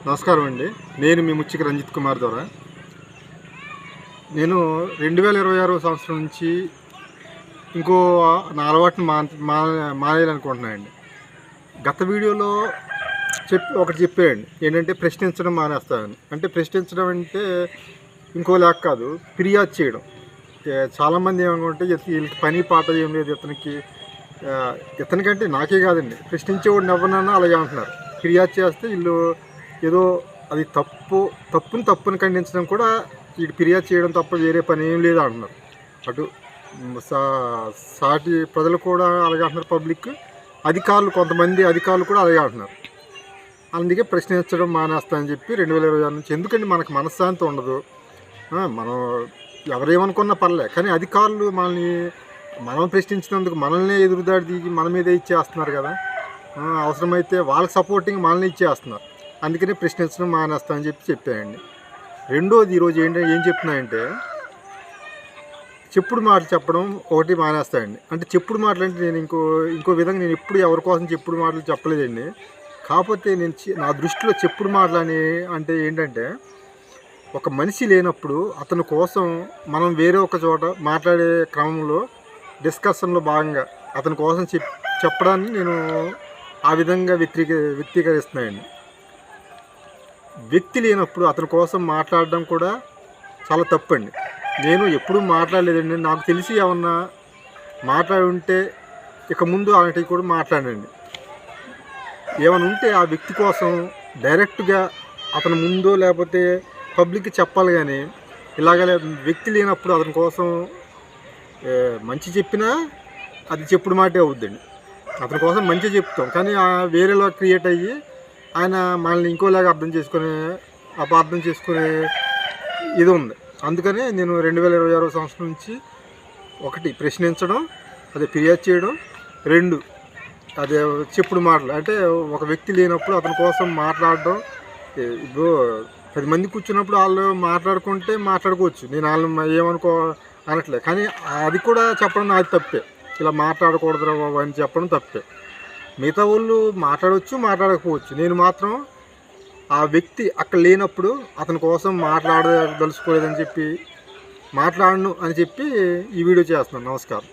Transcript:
నమస్కారం అండి. నేను మీ ముచ్చిక రంజిత్ కుమార్ ద్వారా నేను 2026 సంవత్సరం నుంచి ఇంకో నా అలవాటుని మానేయాలనుకుంటున్నానండి. గత వీడియోలో ఒకటి చెప్పానండి, ఏంటంటే ప్రశ్నించడం మానేస్తానని. అంటే ప్రశ్నించడం అంటే ఇంకో లేక కాదు, ఫిర్యాదు చేయడం. చాలామంది ఏమనుకుంటే వీళ్ళకి పని పాట ఏం లేదు, ఇతనికంటే నాకే కాదండి, ప్రశ్నించేవాడిని ఎవరినన్నా అలాగే అంటున్నారు. ఫిర్యాదు చేస్తే వీళ్ళు ఏదో అది తప్పుని ఖండించడం కూడా వీడు ఫిర్యాదు చేయడం తప్ప వేరే పని ఏం లేదు అంటున్నారు. అటు సాటి ప్రజలు కూడా అలాగే అంటున్నారు, పబ్లిక్ కొంతమంది అధికారులు కూడా అలాగే అంటున్నారు. అందుకే ప్రశ్నించడం మానేస్తానని చెప్పి 2026 నుంచి. ఎందుకంటే మనకు మనశ్శాంతి ఉండదు. మనం ఎవరేమనుకున్నా పర్లే, కానీ అధికారులు మనం ప్రశ్నించినందుకు మనల్ని ఎదురుదాడి దిగి మన మీదే ఇచ్చేస్తున్నారు కదా. అవసరమైతే వాళ్ళకి సపోర్టింగ్ మనల్ని ఇచ్చేస్తున్నారు. అందుకనే ప్రశ్నించడం మానేస్తానని చెప్పానండి. రెండోది, ఈరోజు ఏం చెప్తున్నాయంటే, చెప్పుడు మాటలు చెప్పడం ఒకటి మానేస్తాయండి. అంటే చెప్పుడు మాటలు అంటే నేను ఇంకో విధంగా నేను ఎప్పుడు ఎవరి కోసం చెప్పుడు మాటలు చెప్పలేదండి. కాకపోతే నా దృష్టిలో చెప్పుడు మాటలు అంటే ఏంటంటే, ఒక మనిషి లేనప్పుడు అతని కోసం మనం వేరే ఒక చోట మాట్లాడే క్రమంలో డిస్కషన్లో భాగంగా అతని కోసం చెప్పడాన్ని నేను ఆ విధంగా వ్యక్తీకరిస్తున్నానండి. వ్యక్తి లేనప్పుడు అతని కోసం మాట్లాడడం కూడా చాలా తప్పండి. నేను ఎప్పుడూ మాట్లాడలేదండి. నాకు తెలిసి ఏమన్నా మాట్లాడి ఉంటే ఇక ముందు అలాంటివి కూడా మాట్లాడండి. ఏమైనా ఉంటే ఆ వ్యక్తి కోసం డైరెక్ట్గా అతని ముందో లేకపోతే పబ్లిక్కి చెప్పాలి. కానీ ఇలాగ వ్యక్తి లేనప్పుడు అతని కోసం మంచి చెప్పినా అది చెప్పుడు మాటే అవుద్దండి. అతని కోసం మంచిగా చెప్తాం, కానీ వేరేలా క్రియేట్ అయ్యి ఆయన మనల్ని ఇంకోలాగా అపార్థం చేసుకునే ఇది ఉంది. అందుకనే నేను 2026 సంవత్సరం నుంచి ఒకటి ప్రశ్నించడం, అదే ఫిర్యాదు చేయడం. రెండు, అదే చెప్పుడు మాటలు. అంటే ఒక వ్యక్తి లేనప్పుడు అతని కోసం మాట్లాడడం. ఇప్పుడు 10 మంది కూర్చున్నప్పుడు వాళ్ళు మాట్లాడుకోవచ్చు, నేను వాళ్ళని అనట్లే, కానీ అది కూడా చెప్పడం నాది తప్పే. ఇలా మాట్లాడకూడదు అని చెప్పడం తప్పే. మిగతా వాళ్ళు మాట్లాడవచ్చు, మాట్లాడకపోవచ్చు. నేను మాత్రం ఆ వ్యక్తి అక్కడ లేనప్పుడు అతని కోసం మాట్లాడదలుచుకోలేదని చెప్పి మాట్లాడను అని చెప్పి ఈ వీడియో చేస్తున్నాను. నమస్కారం.